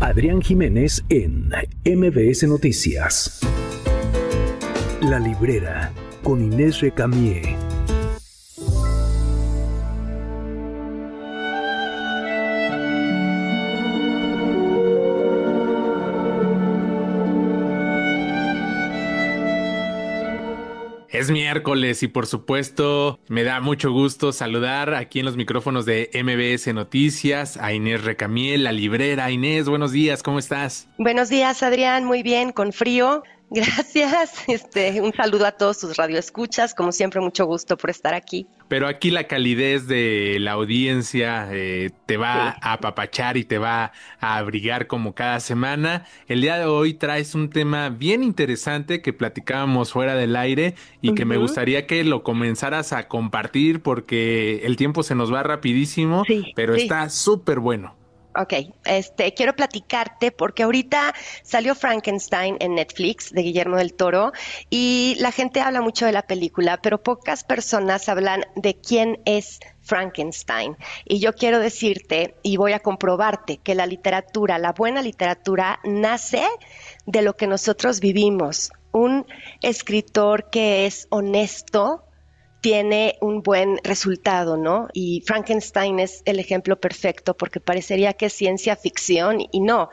Adrián Jiménez en MBS Noticias. La Librera con Inés Recamier. Es miércoles y por supuesto me da mucho gusto saludar aquí en los micrófonos de MBS Noticias a Inés Recamier, la librera. Inés, buenos días, ¿cómo estás? Buenos días, Adrián, muy bien, con frío. Gracias. Un saludo a todos tus radioescuchas, como siempre, mucho gusto por estar aquí. Pero aquí la calidez de la audiencia te va Sí. a apapachar y te va a abrigar como cada semana. El día de hoy traes un tema bien interesante que platicábamos fuera del aire y que me Ujú. gustaría que lo comenzaras a compartir porque el tiempo se nos va rapidísimo, Sí, pero sí. está súper bueno. Ok, quiero platicarte porque ahorita salió Frankenstein en Netflix de Guillermo del Toro y la gente habla mucho de la película, pero pocas personas hablan de quién es Frankenstein. Y yo quiero decirte y voy a comprobarte que la literatura, la buena literatura, nace de lo que nosotros vivimos. Un escritor que es honesto tiene un buen resultado, ¿no? Y Frankenstein es el ejemplo perfecto porque parecería que es ciencia ficción y no,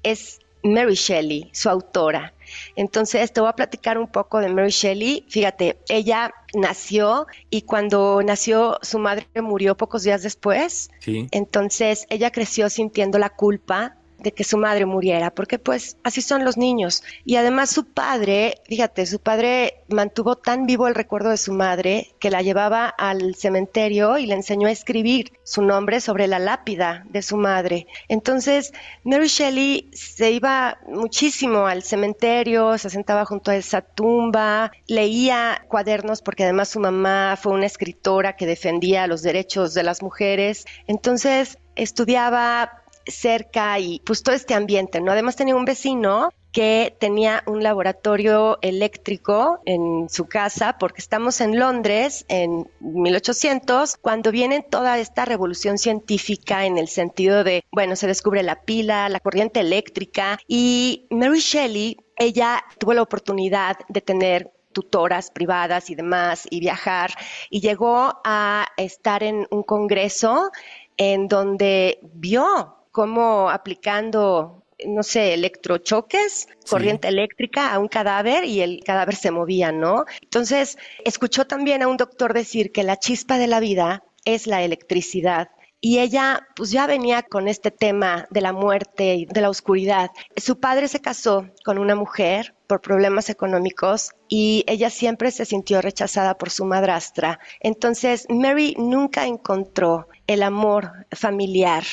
es Mary Shelley, su autora. Entonces te voy a platicar un poco de Mary Shelley. Fíjate, ella nació y cuando nació su madre murió pocos días después. Sí. Entonces ella creció sintiendo la culpa de que su madre muriera, porque pues así son los niños. Y además su padre, fíjate, su padre mantuvo tan vivo el recuerdo de su madre que la llevaba al cementerio y le enseñó a escribir su nombre sobre la lápida de su madre. Entonces, Mary Shelley se iba muchísimo al cementerio, se sentaba junto a esa tumba, leía cuadernos porque además su mamá fue una escritora que defendía los derechos de las mujeres. Entonces, estudiaba cerca y pues todo este ambiente, ¿no? Además tenía un vecino que tenía un laboratorio eléctrico en su casa, porque estamos en Londres en 1800, cuando viene toda esta revolución científica en el sentido de, bueno, se descubre la pila, la corriente eléctrica, y Mary Shelley, ella tuvo la oportunidad de tener tutoras privadas y demás, y viajar, y llegó a estar en un congreso en donde vio cómo aplicando, no sé, electrochoques, Sí. corriente eléctrica a un cadáver y el cadáver se movía, ¿no? Entonces, escuchó también a un doctor decir que la chispa de la vida es la electricidad. Y ella pues ya venía con este tema de la muerte y de la oscuridad. Su padre se casó con una mujer por problemas económicos y ella siempre se sintió rechazada por su madrastra. Entonces Mary nunca encontró el amor familiar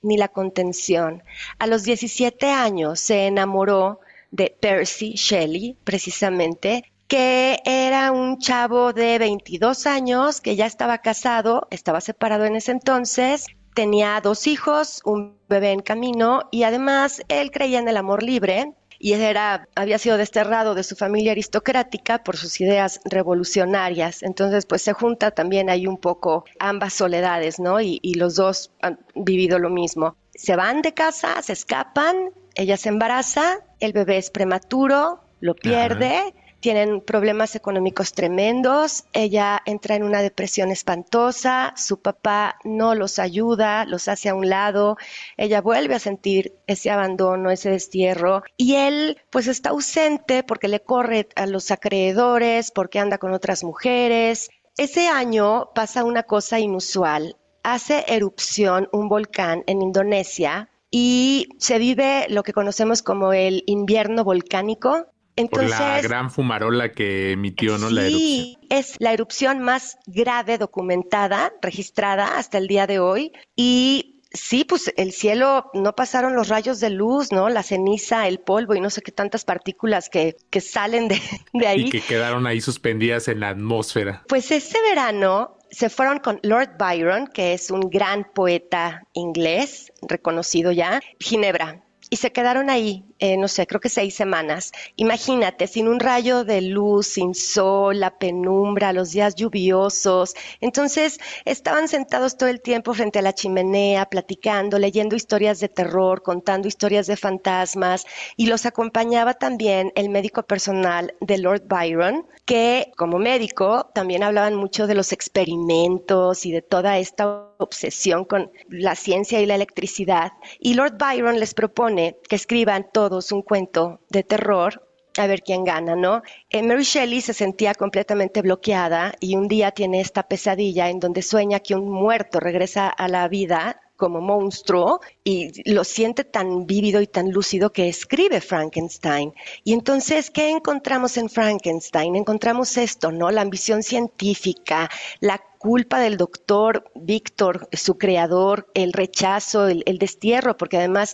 ni la contención. A los 17 años se enamoró de Percy Shelley, precisamente, que era un chavo de 22 años, que ya estaba casado, estaba separado en ese entonces, tenía 2 hijos, un bebé en camino, y además él creía en el amor libre, y había sido desterrado de su familia aristocrática por sus ideas revolucionarias. Entonces, pues se junta también ahí un poco ambas soledades, ¿no? Y los dos han vivido lo mismo. Se van de casa, se escapan, ella se embaraza, el bebé es prematuro, lo Ajá. pierde, tienen problemas económicos tremendos, ella entra en una depresión espantosa, su papá no los ayuda, los hace a un lado, ella vuelve a sentir ese abandono, ese destierro, y él pues está ausente porque le corre a los acreedores, porque anda con otras mujeres. Ese año pasa una cosa inusual, hace erupción un volcán en Indonesia y se vive lo que conocemos como el invierno volcánico. Por la Entonces, gran fumarola que emitió, ¿no? La erupción. sí, es la erupción más grave documentada, registrada hasta el día de hoy. Y sí, pues el cielo no pasaron los rayos de luz, ¿no? La ceniza, el polvo y no sé qué tantas partículas que salen de Y ahí. que quedaron ahí suspendidas en la atmósfera. Pues ese verano se fueron con Lord Byron, que es un gran poeta inglés, reconocido ya, Ginebra. y se quedaron ahí, no sé, creo que 6 semanas. Imagínate, sin un rayo de luz, sin sol, la penumbra, los días lluviosos. Entonces estaban sentados todo el tiempo frente a la chimenea, platicando, leyendo historias de terror, contando historias de fantasmas, y los acompañaba también el médico personal de Lord Byron, que como médico también hablaban mucho de los experimentos y de toda esta obsesión con la ciencia y la electricidad. Y Lord Byron les propone que escriban todos un cuento de terror, a ver quién gana, ¿no? Mary Shelley se sentía completamente bloqueada y un día tiene esta pesadilla en donde sueña que un muerto regresa a la vida como monstruo y lo siente tan vívido y tan lúcido que escribe Frankenstein. Y entonces, ¿qué encontramos en Frankenstein? Encontramos esto, ¿no? La ambición científica, la culpa del doctor Víctor, su creador, el rechazo, el destierro, porque además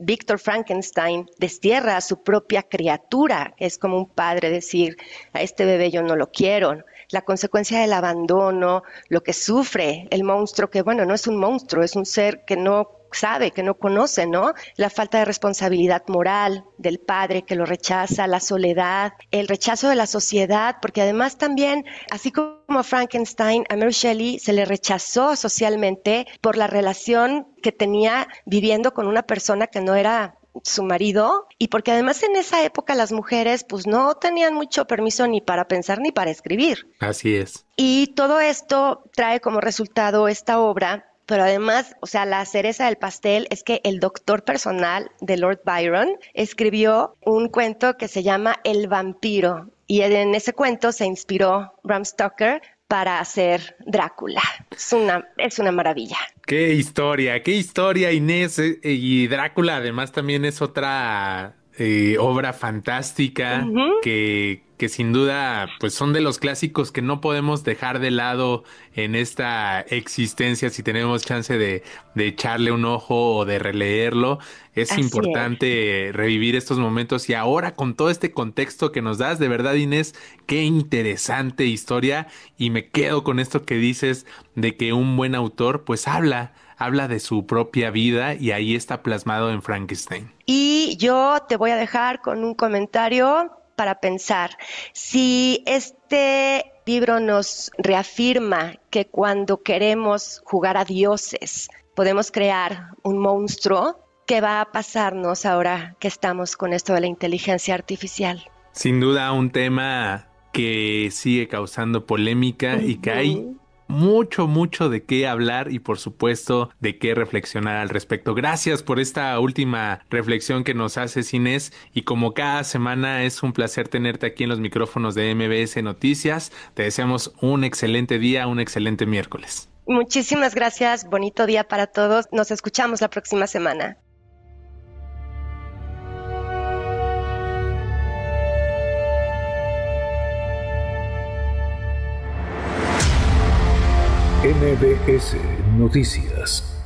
Víctor Frankenstein destierra a su propia criatura. Es como un padre decir, a este bebé yo no lo quiero. La consecuencia del abandono, lo que sufre el monstruo, que bueno, no es un monstruo, es un ser que no sabe, que no conoce, ¿no? La falta de responsabilidad moral del padre que lo rechaza, la soledad, el rechazo de la sociedad, porque además también, así como a Frankenstein, a Mary Shelley se le rechazó socialmente por la relación que tenía viviendo con una persona que no era su marido, y porque además en esa época las mujeres pues no tenían mucho permiso ni para pensar ni para escribir. Así es. Y todo esto trae como resultado esta obra. Pero además, o sea, la cereza del pastel es que el doctor personal de Lord Byron escribió un cuento que se llama El vampiro. Y en ese cuento se inspiró Bram Stoker para hacer Drácula. Es una maravilla. Qué historia, Inés. Y Drácula además también es otra obra fantástica que sin duda pues son de los clásicos que no podemos dejar de lado en esta existencia si tenemos chance de echarle un ojo o de releerlo. Es Así importante revivir estos momentos y ahora con todo este contexto que nos das, de verdad, Inés, qué interesante historia, y me quedo con esto que dices de que un buen autor pues habla de su propia vida y ahí está plasmado en Frankenstein. Y yo te voy a dejar con un comentario para pensar. Si este libro nos reafirma que cuando queremos jugar a dioses podemos crear un monstruo, ¿qué va a pasarnos ahora que estamos con esto de la inteligencia artificial? Sin duda un tema que sigue causando polémica y que hay mucho de qué hablar y por supuesto de qué reflexionar al respecto. Gracias por esta última reflexión que nos haces, Inés, y como cada semana es un placer tenerte aquí en los micrófonos de MBS Noticias. Te deseamos un excelente día, un excelente miércoles. Muchísimas gracias, bonito día para todos. Nos escuchamos la próxima semana. MBS Noticias.